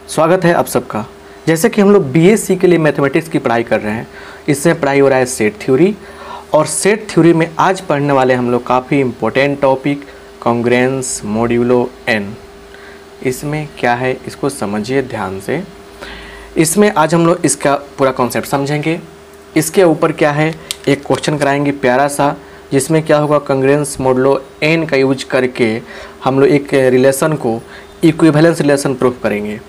स्वागत है आप सबका। जैसे कि हम लोग बीएससी के लिए मैथमेटिक्स की पढ़ाई कर रहे हैं, इसमें पढ़ाई हो रहा है सेट थ्योरी, और सेट थ्योरी में आज पढ़ने वाले हम लोग काफ़ी important topic congruence modulo n. इसमें क्या है इसको समझिए ध्यान से। इसमें आज हम लोग इसका पूरा कॉन्सेप्ट समझेंगे। इसके ऊपर क्या है, एक क्वेश्चन कराएंगे प्यारा सा, जिसमें क्या होगा कॉन्ग्रुएंस मॉड्यूलो एन का यूज करके हम लोग एक रिलेशन को इक्विवेलेंस रिलेशन प्रूफ करेंगे।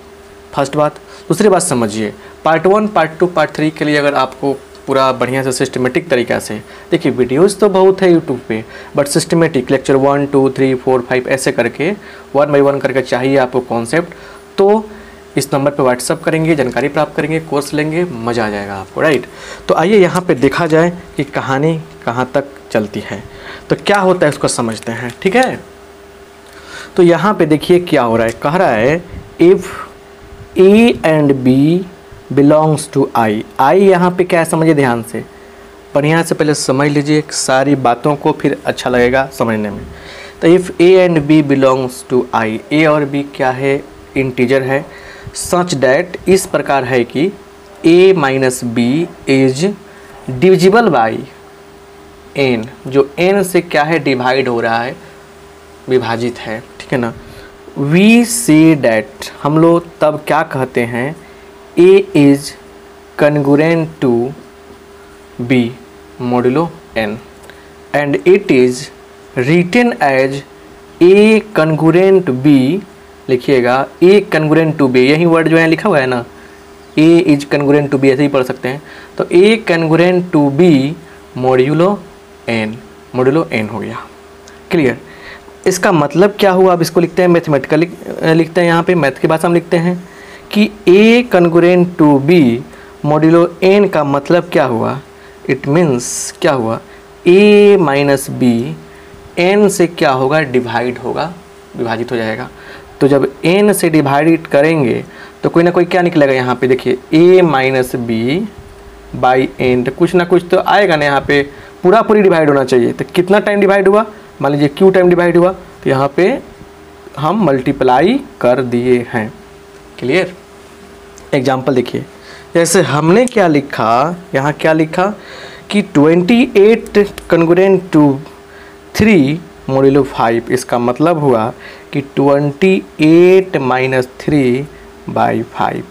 फर्स्ट बात। दूसरी बात समझिए, पार्ट 1, पार्ट 2, पार्ट 3 के लिए अगर आपको पूरा बढ़िया से सिस्टमेटिक तरीक़ा से देखिए, वीडियोस तो बहुत है यूट्यूब पे, बट सिस्टमेटिक लेक्चर 1, 2, 3, 4, 5 ऐसे करके 1 बाई 1 करके चाहिए आपको कॉन्सेप्ट, तो इस नंबर पे व्हाट्सअप करेंगे, जानकारी प्राप्त करेंगे, कोर्स लेंगे, मज़ा आ जाएगा आपको, राइट। तो आइए यहाँ पे देखा जाए कि कहानी कहाँ तक चलती है, तो क्या होता है उसको समझते हैं, ठीक है। तो यहाँ पे देखिए क्या हो रहा है, कह रहा है if A and B belongs to I. I यहाँ पे क्या है समझिए ध्यान से, बढ़िया से पहले समझ लीजिए सारी बातों को, फिर अच्छा लगेगा समझने में। तो if A and B belongs to I, A और बी क्या है, इंटीजर है, सच डैट इस प्रकार है कि A minus B is divisible by N, जो एन से क्या है डिवाइड हो रहा है, विभाजित है, ठीक है ना। वी सी डैट, हम लोग तब क्या कहते हैं, A is congruent to B modulo N and it is written as A congruent B. लिखिएगा ए कन्गुरेंट टू बी, यही वर्ड जो है लिखा हुआ है ना, A is congruent to B, ऐसे ही पढ़ सकते हैं। तो A congruent to B modulo N, modulo N हो गया, क्लियर। इसका मतलब क्या हुआ, अब इसको लिखते हैं मैथमेटिकली, लिखते हैं यहाँ पे मैथ की भाषा में लिखते हैं कि A congruent to B modulo N का मतलब क्या हुआ, इट मीन्स क्या हुआ, ए माइनस बी एन से क्या होगा, डिवाइड होगा, विभाजित हो जाएगा। तो जब एन से डिवाइड करेंगे तो कोई ना कोई क्या निकलेगा, यहाँ पे देखिए ए माइनस बी बाई एन, तो कुछ ना कुछ तो आएगा ना, यहाँ पे पूरी डिवाइड होना चाहिए। तो कितना टाइम डिवाइड हुआ, मान लीजिए क्यू टाइम डिवाइड हुआ, तो यहाँ पे हम मल्टीप्लाई कर दिए हैं, क्लियर। एग्जाम्पल देखिए, जैसे हमने क्या लिखा, यहाँ क्या लिखा कि 28 कन्गुरेंट टू 3 मॉड्यूलो 5, इसका मतलब हुआ कि 28 माइनस 3 बाई 5,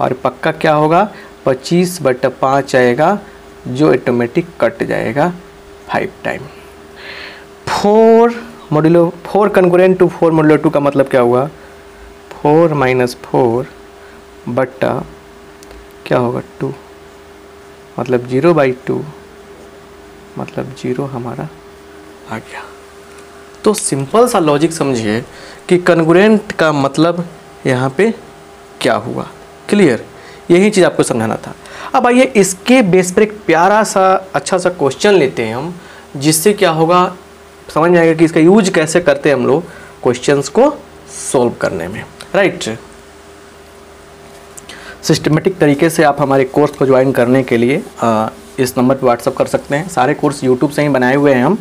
और पक्का क्या होगा 25/5 आएगा, जो ऑटोमेटिक कट जाएगा 5 टाइम। 4 कन्गुरेंट टू 4 मॉड्यूलो 2 का मतलब क्या हुआ, 4 माइनस 4 बट्टा क्या होगा 2, मतलब 0/2, मतलब 0 हमारा आ गया। तो सिंपल सा लॉजिक समझिए कि कन्गुरेंट का मतलब यहाँ पे क्या हुआ, क्लियर। यही चीज़ आपको समझाना था। अब आइए इसके बेस पर एक प्यारा सा अच्छा सा क्वेश्चन लेते हैं हम, जिससे क्या होगा समझ में आएगा कि इसका यूज कैसे करते हैं हम लोग क्वेश्चंस को सॉल्व करने में, राइट। सिस्टमेटिक तरीके से आप हमारे कोर्स को ज्वाइन करने के लिए इस नंबर पर व्हाट्सअप कर सकते हैं। सारे कोर्स यूट्यूब से ही बनाए हुए हैं हम,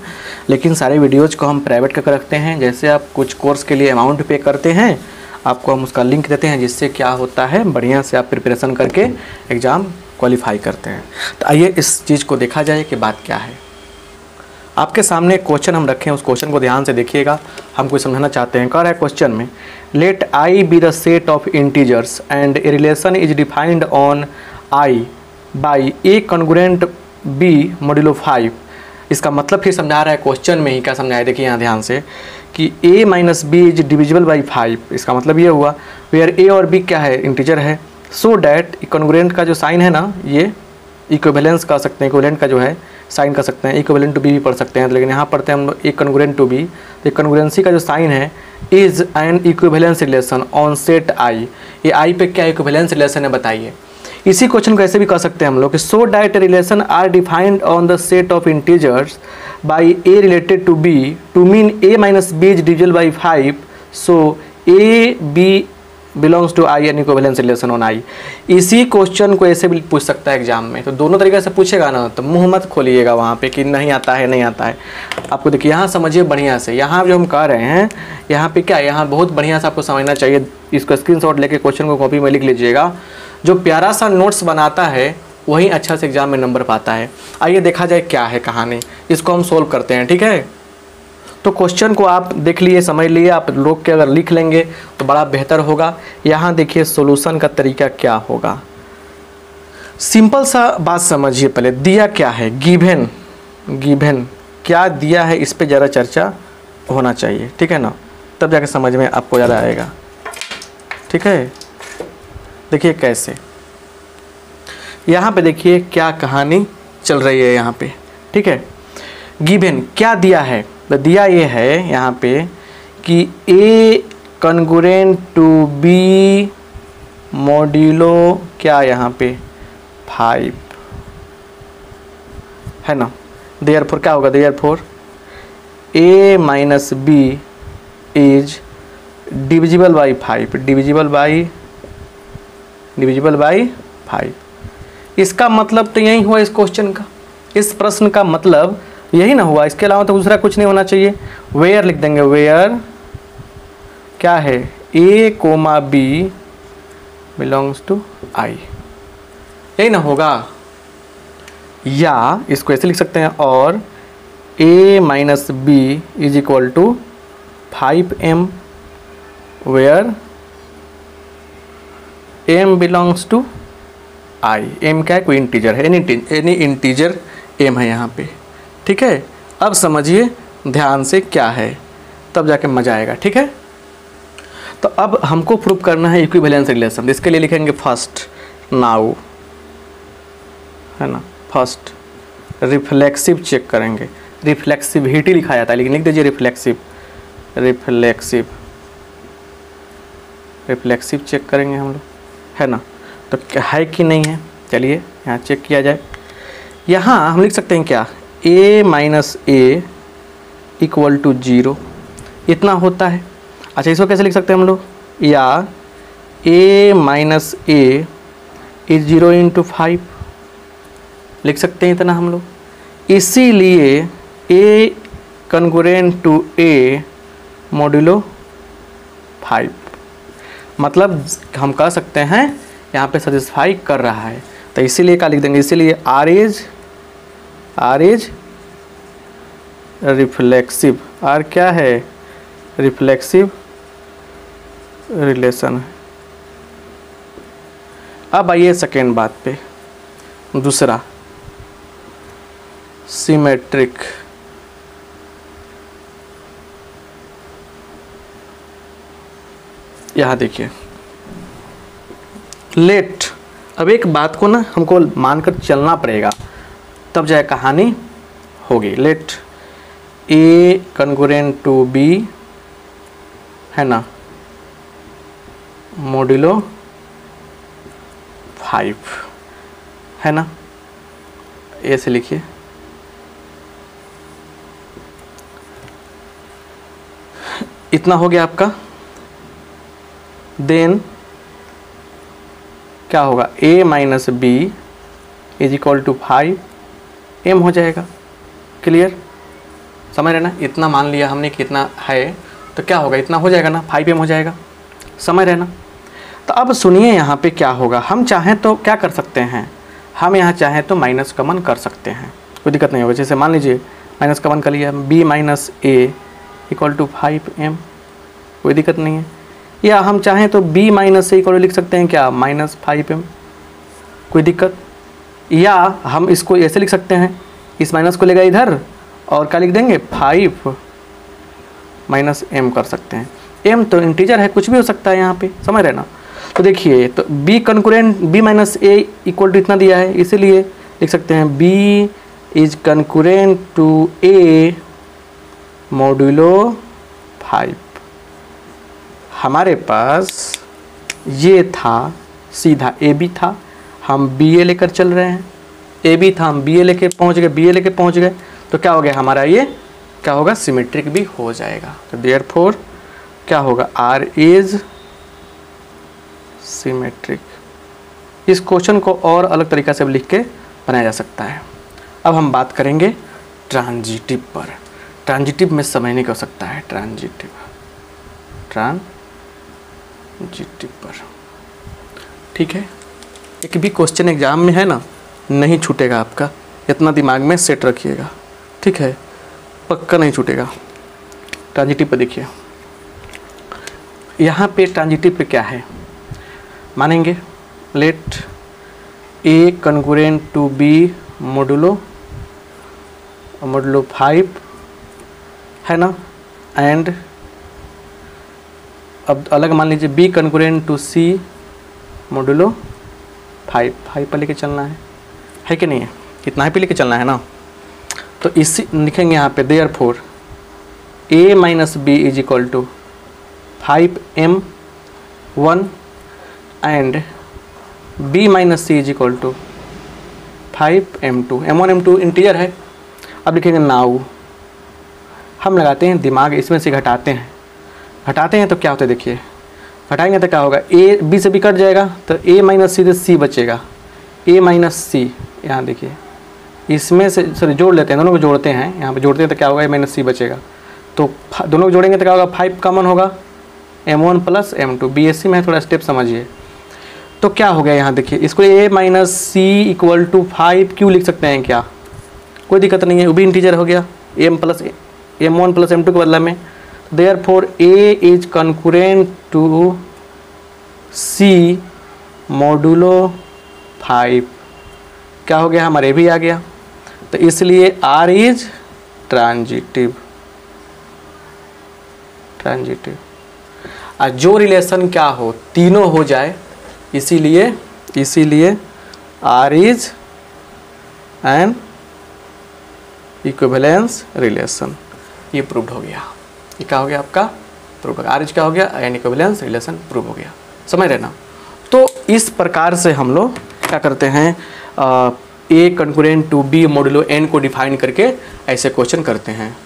लेकिन सारे वीडियोज को हम प्राइवेट करके रखते हैं। जैसे आप कुछ कोर्स के लिए अमाउंट पे करते हैं, आपको हम उसका लिंक देते हैं, जिससे क्या होता है बढ़िया से आप प्रिपरेशन करके एग्ज़ाम क्वालिफाई करते हैं। तो आइए इस चीज़ को देखा जाए कि बात क्या है। आपके सामने क्वेश्चन हम रखें, उस क्वेश्चन को ध्यान से देखिएगा, हम कुछ समझाना चाहते हैं। कह रहा है क्वेश्चन में, let I be the set of integers and a relation is defined on I by a congruent b modulo 5। इसका मतलब फिर समझा रहा है क्वेश्चन में ही, क्या समझाया देखिए यहाँ ध्यान से, कि a minus B is divisible by 5। इसका मतलब ये हुआ वेयर a और b क्या है, इंटीजर है, सो डैट कन्गुरेंट का जो साइन है ना, ये इक्विवेलेंस कर सकते हैं, इक्विवेलेंट का जो है साइन कर सकते हैं, इक्विवेलेंट टू बी भी पढ़ सकते हैं, लेकिन यहाँ पढ़ते हैं हम लोग एक कन्गुरेंट टू बी। तो कन्गुरेंसी का जो साइन है is an equivalence relation on set I, ये आई पे क्या इक्विवेलेंस रिलेशन है बताइए। इसी क्वेश्चन को ऐसे भी कर सकते हैं हम लोग कि so that relation R defined on the set of integers by a related to b to mean a minus B is divisible by 5, so a b belongs to I an equivalence relation on I. इसी question को ऐसे भी पूछ सकता है exam में, तो दोनों तरीके से पूछेगा ना, तो मुंह मत खोलिएगा वहाँ पे कि नहीं आता है नहीं आता है। आपको देखिए यहाँ समझिए बढ़िया से, यहाँ जो हम कह रहे हैं यहाँ पे क्या है, यहाँ बहुत बढ़िया से आपको समझना चाहिए। इसको स्क्रीनशॉट लेके क्वेश्चन को कॉपी में लिख लीजिएगा। जो प्यारा सा नोट्स बनाता है वही अच्छा से एग्जाम में नंबर पाता है। आइए देखा जाए क्या है कहानी, इसको हम सोल्व करते हैं, ठीक है। तो क्वेश्चन को आप देख लिए, समझ लिए, आप लोग के अगर लिख लेंगे तो बड़ा बेहतर होगा। यहाँ देखिए सॉल्यूशन का तरीका क्या होगा। सिंपल सा बात समझिए, पहले दिया क्या है, गिवन, गिवन क्या दिया है इस पे ज़रा चर्चा होना चाहिए, ठीक है ना, तब जाके समझ में आपको ज़्यादा आएगा, ठीक है। देखिए कैसे, यहाँ पे देखिए क्या कहानी चल रही है यहाँ पे, ठीक है। गिवन क्या दिया है, तो दिया ये है यहाँ पे कि a congruent to B modulo क्या यहाँ पे 5 है ना। देयरफॉर क्या होगा, therefore a minus B is divisible by 5, divisible by 5। इसका मतलब तो यही हुआ इस क्वेश्चन का, इस प्रश्न का मतलब यही ना हुआ, इसके अलावा तो दूसरा कुछ नहीं होना चाहिए। वेयर लिख देंगे, वेयर क्या है, ए कोमा बी बिलोंग्स टू आई, यही ना होगा। या इसको ऐसे लिख सकते हैं, और A minus B is equal to 5m where m belongs to I. m क्या है, कोई इंटीजर है, एनी इंटीजर m है यहाँ पे, ठीक है। अब समझिए ध्यान से क्या है, तब जाके मजा आएगा, ठीक है। तो अब हमको प्रूव करना है इक्विवेलेंस रिलेशन। इसके लिए लिखेंगे फर्स्ट नाउ, है ना, फर्स्ट रिफ्लेक्सिव चेक करेंगे। रिफ्लेक्सिविटी लिखा जाता है, लेकिन लिख दीजिए रिफ्लेक्सिव, रिफ्लेक्सिव, रिफ्लेक्सिव चेक करेंगे हम लोग, है ना। तो है कि नहीं है, चलिए यहाँ चेक किया जाए। यहाँ हम लिख सकते हैं क्या, a minus a equal to 0, इतना होता है। अच्छा इसको कैसे लिख सकते हैं हम लोग, या a minus a is 0 into 5 लिख सकते हैं, इतना हम लोग। इसीलिए a congruent to a modulo 5, मतलब हम कह सकते हैं यहाँ पे सेटिस्फाई कर रहा है। तो इसीलिए क्या लिख देंगे, इसीलिए आर इज रिफ्लेक्सिव, आर क्या है, रिफ्लेक्सिव रिलेशन है। अब आइए सेकेंड बात पे, दूसरा सिमेट्रिक। यहाँ देखिए लेट, अब एक बात को ना हमको मानकर चलना पड़ेगा, तब जाए कहानी होगी। Let a congruent to b, है ना, मॉड्यूलो 5, है ना, ऐसे लिखिए। इतना हो गया आपका। देन क्या होगा, a minus B is equal to 5m हो जाएगा। क्लियर, समझ रहे ना। इतना मान लिया हमने कि इतना है, तो क्या होगा, इतना हो जाएगा ना, 5m हो जाएगा, समझ रहे ना। तो अब सुनिए यहाँ पे क्या होगा, हम चाहें तो क्या कर सकते हैं, हम यहाँ चाहें तो माइनस कॉमन कर सकते हैं, कोई दिक्कत नहीं होगा। जैसे मान लीजिए माइनस कॉमन कर लिया, b minus a equal to 5m, कोई दिक्कत नहीं है। या हम चाहें तो b माइनस ए इक्वल लिख सकते हैं क्या, माइनस 5m, कोई दिक्कत। या हम इसको ऐसे लिख सकते हैं, इस माइनस को लेगा इधर और क्या लिख देंगे, 5 माइनस m कर सकते हैं। m तो इंटीजर है, कुछ भी हो सकता है यहाँ पे, समझ रहे ना। तो देखिए, तो b congruent b minus a equal to इतना दिया है, इसीलिए लिख सकते हैं b is congruent to a modulo 5। हमारे पास ये था, सीधा ए बी था, हम बी ए लेकर चल रहे हैं, ए बी था, हम बी ए लेके पहुँच गए, बी ए लेके पहुँच गए, तो क्या हो गया हमारा, ये क्या होगा, सिमेट्रिक भी हो जाएगा। तो देयरफॉर क्या होगा, आर इज सिमेट्रिक। इस क्वेश्चन को और अलग तरीक़ा से लिख के बनाया जा सकता है। अब हम बात करेंगे ट्रांजिटिव पर। ट्रांजिटिव में समझने को हो सकता है, ट्रांजिटिव पर, ठीक है। एक भी क्वेश्चन एग्जाम में है ना, नहीं छूटेगा आपका, इतना दिमाग में सेट रखिएगा, ठीक है, पक्का नहीं छूटेगा। ट्रांजिटिव पर देखिए, यहाँ पे ट्रांजिटिव पे क्या है, मानेंगे let a congruent to b modulo 5 है ना, एंड अब अलग मान लीजिए b congruent to c modulo 5 पर लेके चलना है कि नहीं है, इतना ही पे लेके चलना है ना। तो इसी लिखेंगे यहाँ पे therefore a minus B is equal to 5m1 and b minus c is equal to 5m2। m1 m2 integer है। अब लिखेंगे नाउ, हम लगाते हैं दिमाग, इसमें से घटाते हैं तो क्या होता है, देखिए घटाएंगे तो क्या होगा, a b से b कट जाएगा तो a माइनस सी से c बचेगा, a माइनस सी, यहाँ देखिए इसमें से सॉरी जोड़ लेते हैं, दोनों को जोड़ते हैं, यहाँ पे जोड़ते हैं तो क्या होगा, a माइनस सी बचेगा। तो दोनों को जोड़ेंगे तो क्या होगा, 5 कॉमन होगा, m1 प्लस m2। BSc में थोड़ा स्टेप समझिए। तो क्या हो गया यहाँ देखिए, इसको a minus c equal to 5 क्यों लिख सकते हैं, क्या कोई दिक्कत नहीं है, वो भी इंटीजर हो गया, m1 प्लस m2 के बदला में। Therefore a is congruent to c modulo 5, क्या हो गया, हमारे भी आ गया। तो इसलिए r इज ट्रांजिटिव। और जो रिलेशन क्या हो, तीनों हो जाए, इसीलिए r is an equivalence relation. ये प्रूव्ड हो गया, ये क्या हो गया आपका, प्रूव हो गया। r इज क्या हो गया, एन इक्विवेलेंस रिलेशन प्रूव हो गया, समझ रहे ना। तो इस प्रकार से हम लोग क्या करते हैं, a congruent to b modulo n को डिफाइन करके ऐसे क्वेश्चन करते हैं।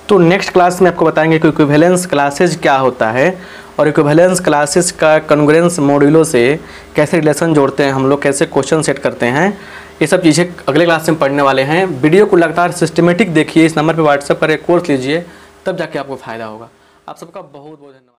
तो नेक्स्ट क्लास में आपको बताएंगे कि इक्विवेलेंस क्लासेज क्या होता है और इक्विवेलेंस क्लासेस का कॉन्ग्रुएंस मोडुलो से कैसे रिलेशन जोड़ते हैं हम लोग, कैसे क्वेश्चन सेट करते हैं, ये सब चीज़ें अगले क्लास में पढ़ने वाले हैं। वीडियो को लगातार सिस्टमेटिक देखिए, इस नंबर पर व्हाट्सएप पर एक कोर्स लीजिए, तब जाके आपको फ़ायदा होगा। आप सबका बहुत बहुत धन्यवाद।